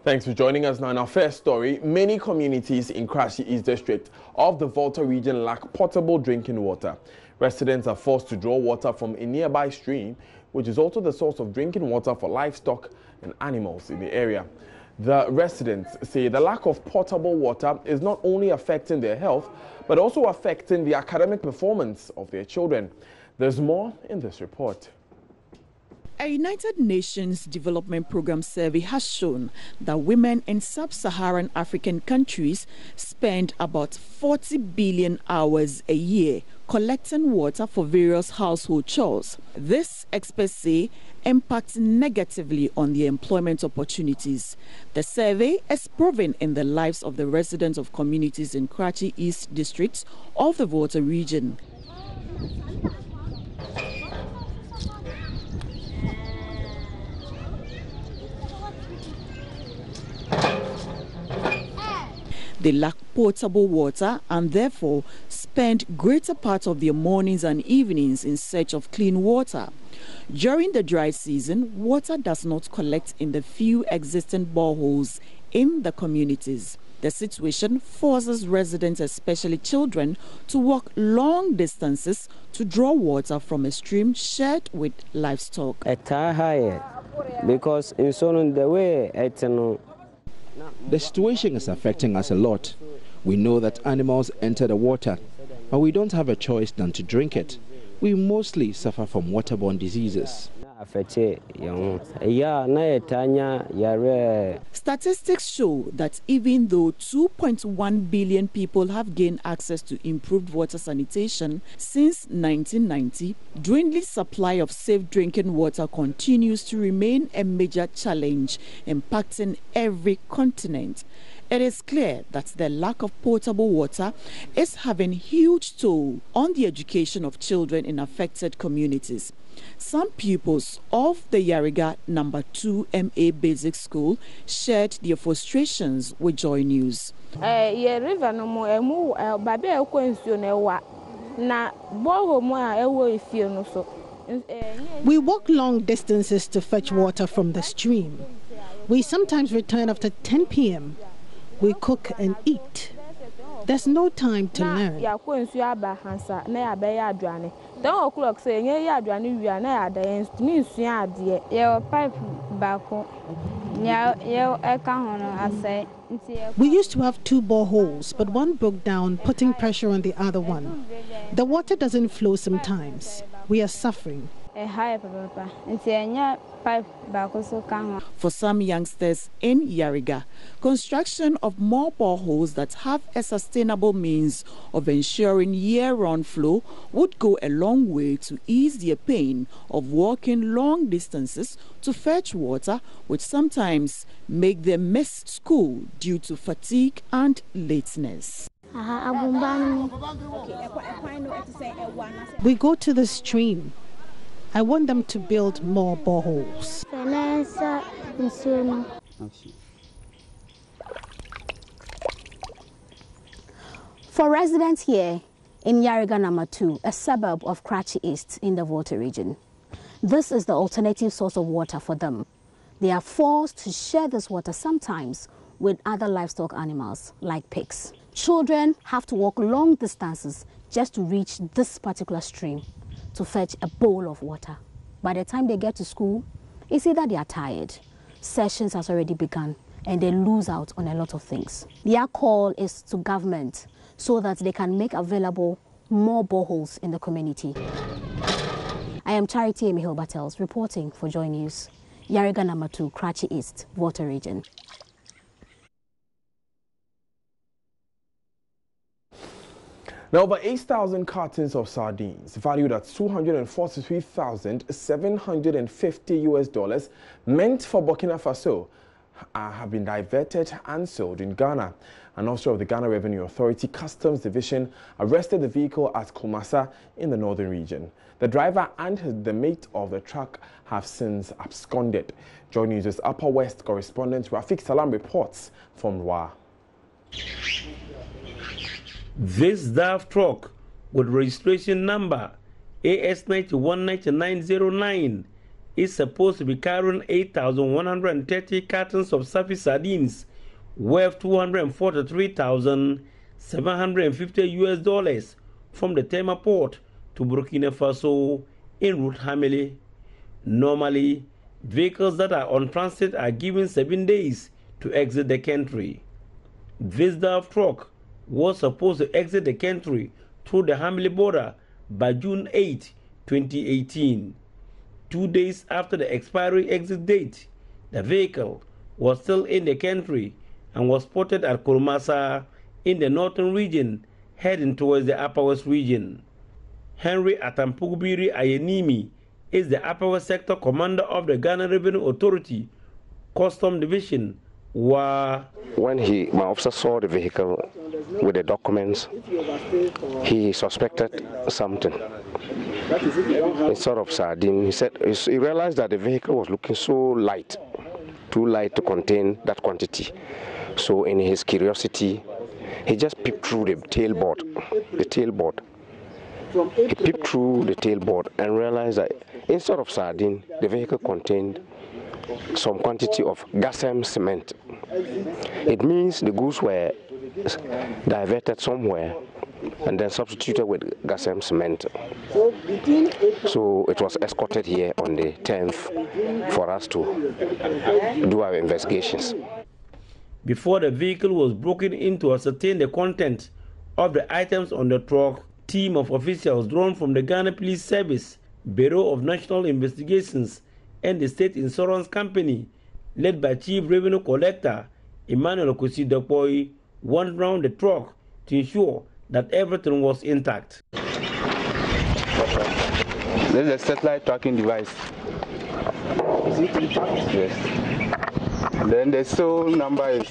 Thanks for joining us now. In our first story, many communities in Karachi East District of the Volta region lack potable drinking water. Residents are forced to draw water from a nearby stream, which is also the source of drinking water for livestock and animals in the area. The residents say the lack of potable water is not only affecting their health, but also affecting the academic performance of their children. There's more in this report. A United Nations Development Program survey has shown that women in sub-Saharan African countries spend about 40 billion hours a year collecting water for various household chores. This, experts say, impacts negatively on their employment opportunities. The survey is proven in the lives of the residents of communities in Karachi East District of the Volta region. They lack potable water and therefore spend greater part of their mornings and evenings in search of clean water. During the dry season, water does not collect in the few existing boreholes in the communities. The situation forces residents, especially children, to walk long distances to draw water from a stream shared with livestock. Because in the way the situation is affecting us a lot. We know that animals enter the water, but we don't have a choice than to drink it. We mostly suffer from waterborne diseases. Statistics show that even though 2.1 billion people have gained access to improved water sanitation since 1990, dwindling supply of safe drinking water continues to remain a major challenge impacting every continent. It is clear that the lack of potable water is having huge toll on the education of children in affected communities. Some pupils of the Yariga No. 2 MA Basic School shared their frustrations with Joy News. We walk long distances to fetch water from the stream. We sometimes return after 10 p.m. We cook and eat. There's no time to learn. 10 o'clock say we used to have 2 boreholes, but one broke down, putting pressure on the other one. The water doesn't flow sometimes. We are suffering. For some youngsters in Yariga, construction of more boreholes that have a sustainable means of ensuring year-round flow would go a long way to ease their pain of walking long distances to fetch water, which sometimes make them miss school due to fatigue and lateness. We go to the stream. I want them to build more boreholes. For residents here in Yariga No. 2, a suburb of Karachi East in the Volta region, this is the alternative source of water for them. They are forced to share this water sometimes with other livestock animals like pigs. Children have to walk long distances just to reach this particular stream to fetch a bowl of water. By the time they get to school, it's either they are tired, sessions has already begun, and they lose out on a lot of things. Their call is to government so that they can make available more boreholes in the community. I am Charity Emihil Battles reporting for Joy News. Yariga No. 2, Karachi East, Volta region. Now, over 8,000 cartons of sardines valued at $243,750 meant for Burkina Faso have been diverted and sold in Ghana. An officer of the Ghana Revenue Authority Customs Division arrested the vehicle at Kumasa in the northern region. The driver and the mate of the truck have since absconded. Joy News' Upper West correspondent Rafik Salam reports from Rwa. This DAF truck with registration number AS919909 is supposed to be carrying 8,130 cartons of surface sardines worth $243,750 from the Tema port to Burkina Faso en route Ameri. Normally, vehicles that are on transit are given 7 days to exit the country. This DAF truck was supposed to exit the country through the Ameri border by June 8, 2018. 2 days after the expiry exit date, the vehicle was still in the country and was spotted at Kurmasa in the northern region, heading towards the Upper West region. Henry Atampugubiri Ayenimi is the Upper West Sector Commander of the Ghana Revenue Authority, Custom Division. When my officer saw the vehicle with the documents, he suspected something. Instead of sardine, he realized that the vehicle was looking so light, too light to contain that quantity. So in his curiosity, he just peeped through the tailboard. He peeped through the tailboard and realized that instead of sardine, the vehicle contained some quantity of gasem cement. It means the goods were diverted somewhere and then substituted with gasem cement. So it was escorted here on the 10th for us to do our investigations. Before the vehicle was broken in to ascertain the content of the items on the truck, team of officials drawn from the Ghana Police Service, Bureau of National Investigations, and the State Insurance Company, led by Chief Revenue Collector Emmanuel Kusi-Dokpoi, went round the truck to ensure that everything was intact. This is a satellite tracking device. Yes. Then the serial number is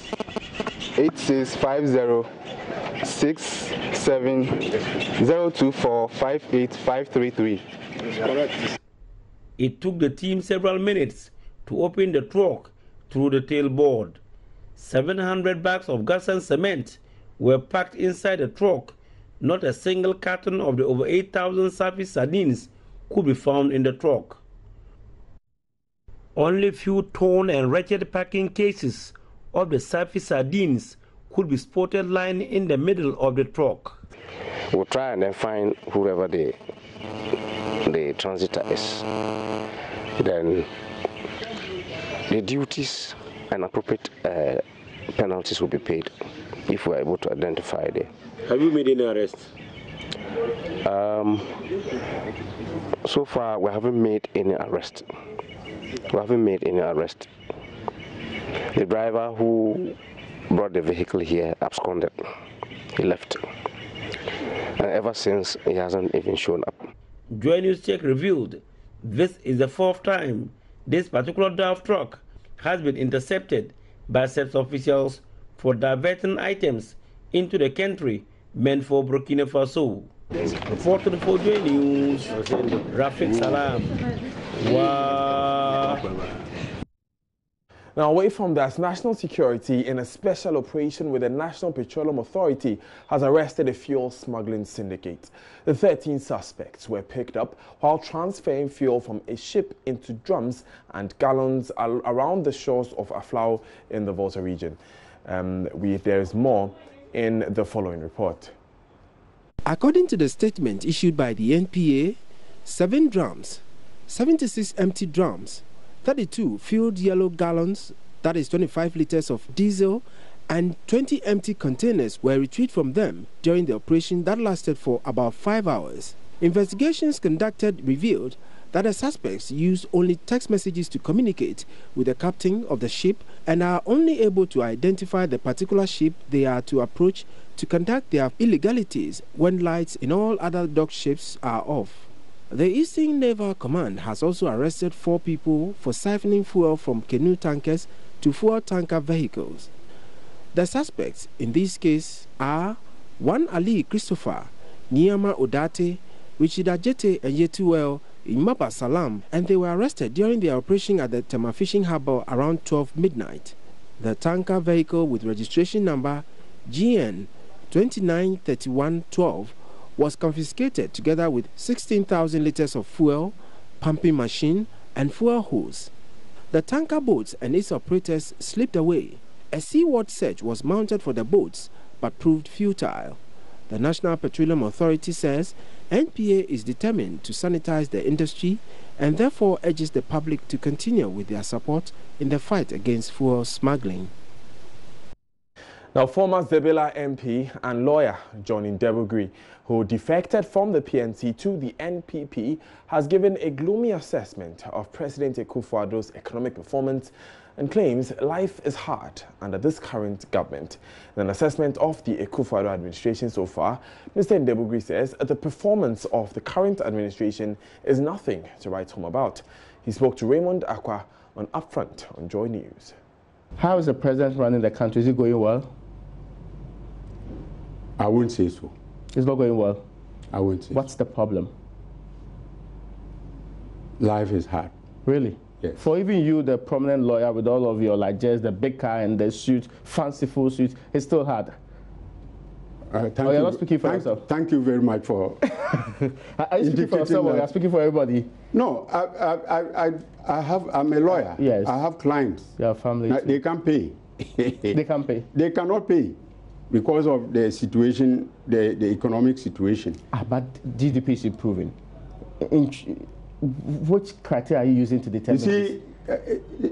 86506702458533. Correct. It took the team several minutes to open the truck through the tailboard. 700 bags of gas and cement were packed inside the truck. Not a single carton of the over 8,000 surface sardines could be found in the truck. Only few torn and wretched packing cases of the surface sardines could be spotted lying in the middle of the truck. We'll try and then find whoever the transitor is. Then the duties and appropriate penalties will be paid if we are able to identify them. Have you made any arrests? So far, we haven't made any arrest. The driver who brought the vehicle here absconded. He left. And ever since, he hasn't even shown up. Joy News Check revealed this is the 4th time this particular DAF truck has been intercepted by sets officials for diverting items into the country meant for Burkina Faso. Reporting for Joy News, Rafik Salam. Now, away from that, national security in a special operation with the National Petroleum Authority has arrested a fuel smuggling syndicate. The 13 suspects were picked up while transferring fuel from a ship into drums and gallons around the shores of Aflao in the Volta region. There is more in the following report. According to the statement issued by the NPA, 7 drums, 76 empty drums, 32 filled yellow gallons, that is 25 liters of diesel, and 20 empty containers were retrieved from them during the operation that lasted for about 5 hours. Investigations conducted revealed that the suspects used only text messages to communicate with the captain of the ship and are only able to identify the particular ship they are to approach to conduct their illegalities when lights in all other dock ships are off. The Eastern Naval Command has also arrested 4 people for siphoning fuel from canoe tankers to fuel tanker vehicles. The suspects in this case are 1 Ali Christopher, Niama Odate, Richard Ajete and Yetuel Imaba Salam, and they were arrested during their operation at the Tema Fishing Harbour around 12 midnight. The tanker vehicle with registration number GN 293112 was confiscated together with 16,000 liters of fuel, pumping machine, and fuel hose. The tanker boats and its operators slipped away. A seaward search was mounted for the boats but proved futile. The National Petroleum Authority says NPA is determined to sanitize the industry and therefore urges the public to continue with their support in the fight against fuel smuggling. Now, former Zebela MP and lawyer John Ndebugri, who defected from the PNC to the NPP, has given a gloomy assessment of President Akufo-Addo's economic performance and claims life is hard under this current government. In an assessment of the Akufo-Addo administration so far, Mr. Ndebugri says the performance of the current administration is nothing to write home about. He spoke to Raymond Akwa on Upfront on Joy News. How is the president running the country? Is it going well? I wouldn't say so. It's not going well? I wouldn't say What's the problem? Life is hard. Really? Yes. For even you, the prominent lawyer with all of your, like, just the big car and the suit, fanciful suit, it's still hard. Thank you're you. not speaking for yourself? Thank you very much for... Are you speaking for yourself or you're speaking for everybody? No, I'm a lawyer. Yes. I have clients. Your family. They can't pay. They can't pay? They cannot pay because of the situation, the economic situation. But GDP is improving. Which criteria are you using to determine You see,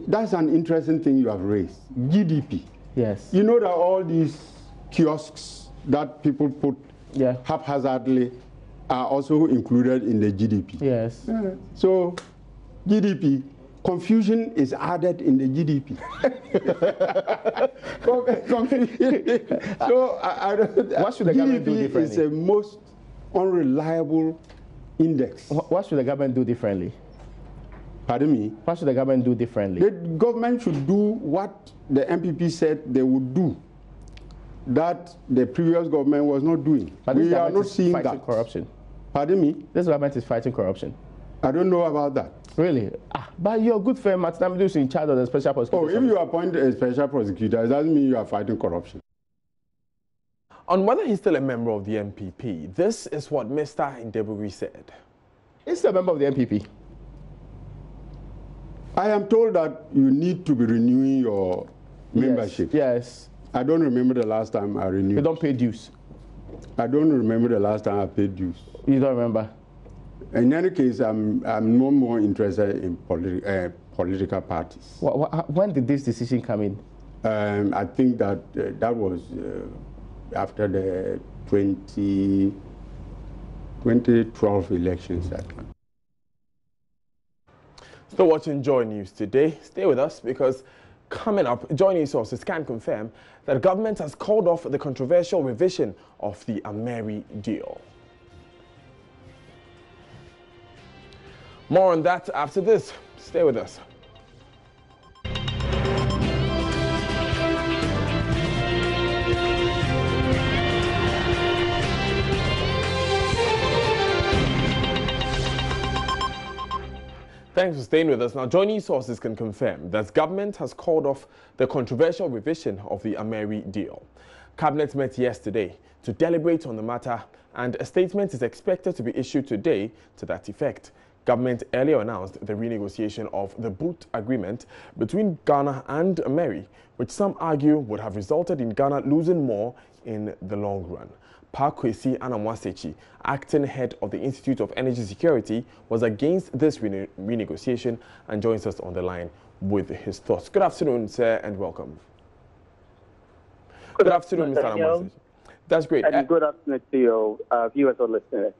that's an interesting thing you have raised. GDP. Yes. You know that all these kiosks that people put haphazardly are also included in the GDP. Yes. So, GDP, confusion is added in the GDP. So, what should the government do differently? GDP is the most unreliable index. What should the government do differently? Pardon me? What should the government do differently? The government should do what the MPP said they would do, that the previous government was not doing. But we are not seeing that. Corruption. Pardon me? This government is fighting corruption. I don't know about that. Really? But your good friend Martin Ameri is in charge of the special prosecutor. Oh, if you appoint a special prosecutor, it doesn't mean you are fighting corruption. On whether he's still a member of the NPP, this is what Mr. Ndebugri said. He's still a member of the NPP. I am told that you need to be renewing your membership. Yes. I don't remember the last time I renewed. You don't pay dues? I don't remember the last time I paid dues. You don't remember? In any case, I'm no more interested in political parties. When did this decision come in? I think that that was after the 2012 elections. Still watching Joy News today. Stay with us because coming up, Joy News sources can confirm that government has called off the controversial revision of the Ameri deal. More on that after this. Stay with us. Thanks for staying with us. Now, Joy News sources can confirm that government has called off the controversial revision of the Ameri deal. Cabinet met yesterday to deliberate on the matter, and a statement is expected to be issued today to that effect. Government earlier announced the renegotiation of the boot agreement between Ghana and Ameri, which some argue would have resulted in Ghana losing more in the long run. Kwesi Anamwasechi, acting head of the Institute of Energy Security, was against this renegotiation and joins us on the line with his thoughts. Good afternoon, sir, and welcome. Good afternoon, Mr. Anamwasechi. That's great. And good afternoon to your viewers or listeners.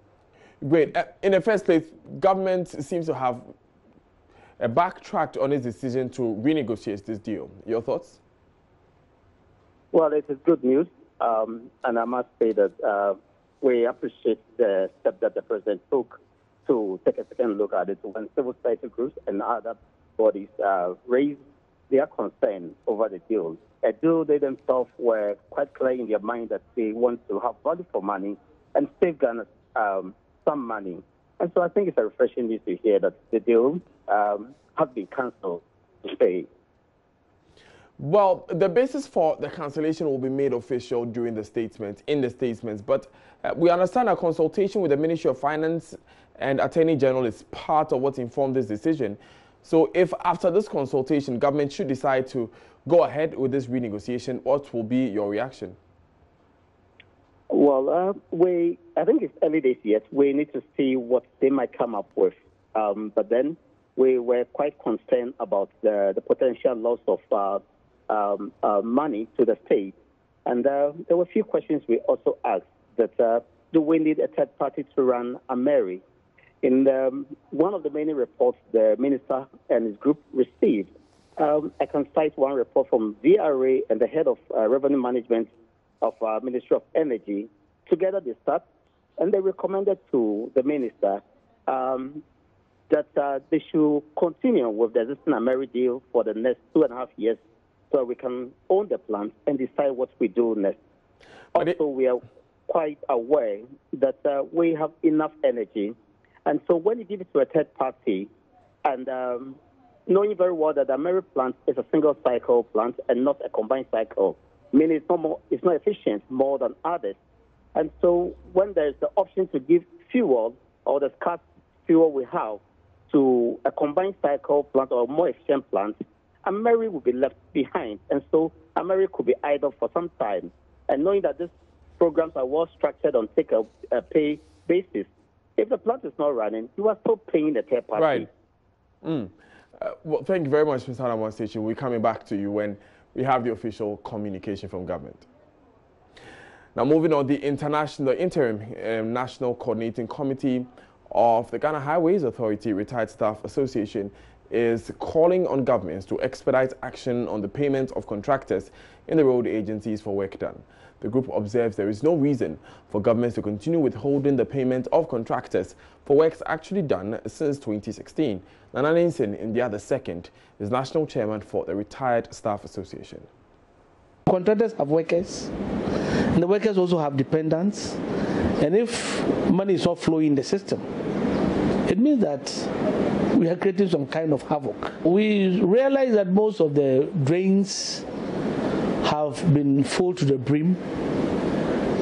Great. In the first place, government seems to have backtracked on its decision to renegotiate this deal. Your thoughts? Well, it is good news. And I must say that we appreciate the step that the president took to take a second look at it when civil society groups and other bodies raised their concern over the deal. Although they themselves were quite clear in their mind that they want to have value for money and save Ghana some money. And so I think it's a refreshing news to hear that the deal has been cancelled today. Well, the basis for the cancellation will be made official during the statement, but we understand a consultation with the Ministry of Finance and Attorney General is part of what informed this decision. So if after this consultation, government should decide to go ahead with this renegotiation, what will be your reaction? Well, I think it's early days yet. We need to see what they might come up with. But then we were quite concerned about the potential loss of money to the state. And there were a few questions we also asked that do we need a third party to run Ameri? In one of the many reports the minister and his group received, I can cite one report from VRA and the head of revenue management of Ministry of Energy. Together they sat and they recommended to the minister that they should continue with the existing Ameri deal for the next 2.5 years so we can own the plant and decide what we do next. Also, we are quite aware that we have enough energy. And so when you give it to a third party, and knowing very well that the Ameri plant is a single cycle plant and not a combined cycle, meaning it's not efficient more than others. And so when there's the option to give fuel or the scarce fuel we have to a combined cycle plant or a more efficient plant, Ameri will be left behind. And so Ameri could be idle for some time. And knowing that these programs are well structured on take-a-pay basis, if the plant is not running, you are still paying the third party. Right. Well, thank you very much, Mr. Hanamon Station. We're coming back to you when we have the official communication from government. Now, moving on, the interim National Coordinating Committee of the Ghana Highways Authority Retired Staff Association is calling on governments to expedite action on the payment of contractors in the road agencies for work done. The group observes there is no reason for governments to continue withholding the payment of contractors for works actually done since 2016. Nana Ninsen, in the other second, is national chairman for the Retired Staff Association. Contractors have workers, and the workers also have dependents. And if money is not flowing in the system, it means that we are creating some kind of havoc. We realize that most of the drains have been full to the brim,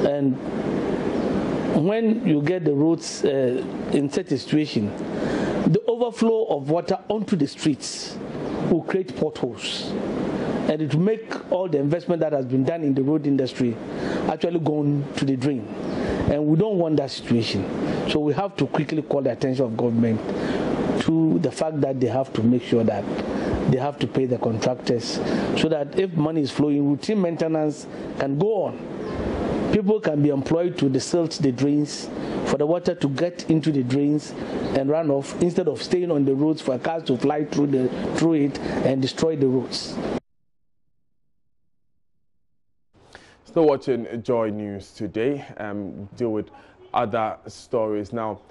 and when you get the roads in such a situation, the overflow of water onto the streets will create potholes, and it will make all the investment that has been done in the road industry actually go to the drain. And we don't want that situation. So we have to quickly call the attention of government to the fact that they have to make sure that they have to pay the contractors so that if money is flowing, routine maintenance can go on. People can be employed to silt the drains, for the water to get into the drains and run off, instead of staying on the roads for cars to fly through it and destroy the roads. Still watching Joy News today. Deal with other stories now.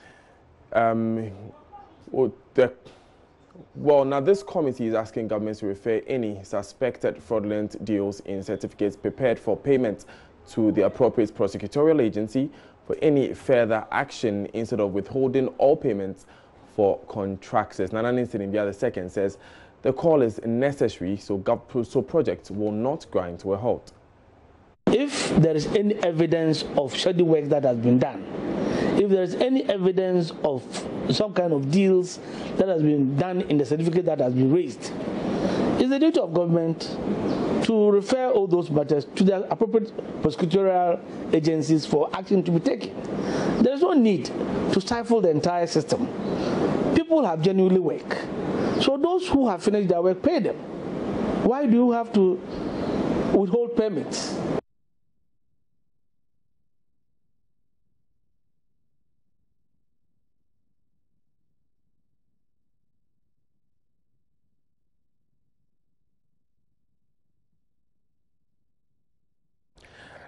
Now this committee is asking governments to refer any suspected fraudulent deals in certificates prepared for payment to the appropriate prosecutorial agency for any further action instead of withholding all payments for contractors. Nana Ninsen in the other second says the call is necessary so projects will not grind to a halt. If there is any evidence of shoddy work that has been done, if there is any evidence of some kind of deals that has been done in the certificate that has been raised, it's the duty of government to refer all those matters to the appropriate prosecutorial agencies for action to be taken. There is no need to stifle the entire system. People have genuinely worked. So those who have finished their work, pay them. Why do you have to withhold payments?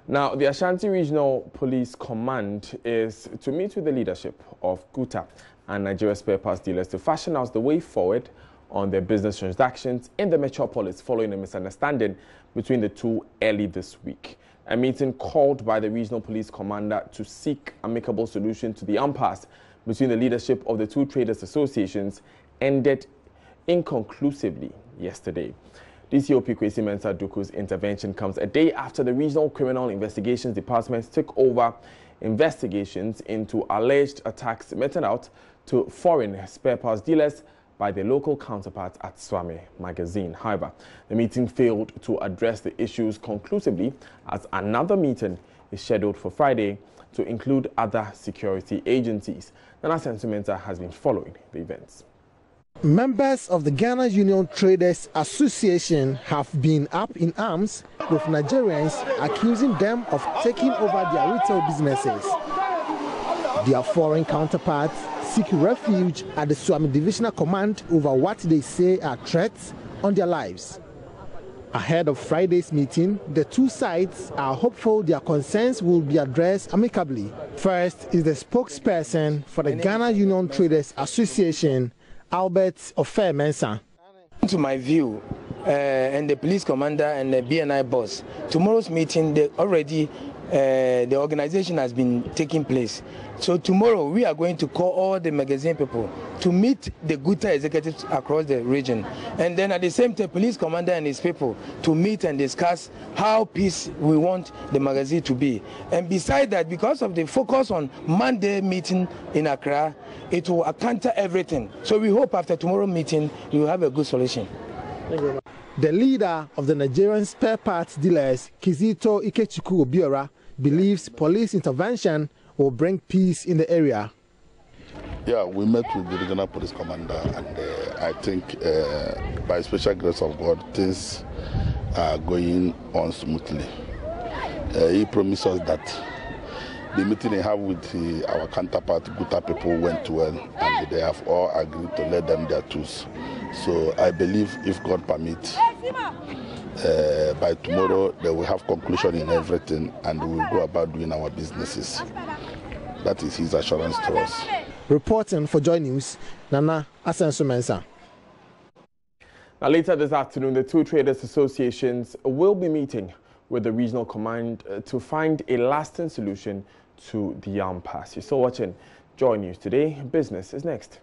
Now, the Ashanti Regional Police Command is to meet with the leadership of Guta and Nigeria spare parts dealers to fashion out the way forward on their business transactions in the metropolis following a misunderstanding between the two early this week. A meeting called by the Regional Police Commander to seek amicable solution to the impasse between the leadership of the two traders associations ended inconclusively yesterday. DCOP Kwesi Mensah Duku's intervention comes a day after the Regional Criminal Investigations Department took over investigations into alleged attacks meted out to foreign spare parts dealers by their local counterparts at Swami magazine. However, the meeting failed to address the issues conclusively, as another meeting is scheduled for Friday to include other security agencies. Nana Sentimenta has been following the events. Members of the Ghana Union Traders Association have been up in arms with Nigerians accusing them of taking over their retail businesses. Their foreign counterparts seek refuge at the Swami Divisional Command over what they say are threats on their lives. Ahead of Friday's meeting, the two sides are hopeful their concerns will be addressed amicably. First is the spokesperson for the Ghana Union Traders Association, Albert Ofe-Mensah. To my view, and the police commander and the BNI boss, tomorrow's meeting, the organization has been taking place. So tomorrow we are going to call all the magazine people to meet the Guta executives across the region. And then at the same time, police commander and his people to meet and discuss how peace we want the magazine to be. And beside that, because of the focus on Monday meeting in Accra, it will counter everything. So we hope after tomorrow meeting, we will have a good solution. The leader of the Nigerian spare parts dealers, Kizito Ikechukwu Obiora, believes police intervention will bring peace in the area. Yeah, we met with the regional police commander, and I think by special grace of God, things are going on smoothly. He promised us that the meeting they have with our counterpart Guta people went well, and they have all agreed to let them their tools. So I believe, if God permits, by tomorrow they will have conclusion in everything, and we will go about doing our businesses. That is his assurance to us. Reporting for Joy News, Nana Asensu-Mensah. Now, later this afternoon, the two traders associations will be meeting with the regional command to find a lasting solution to the impasse. You're still watching Joy News today. Business is next.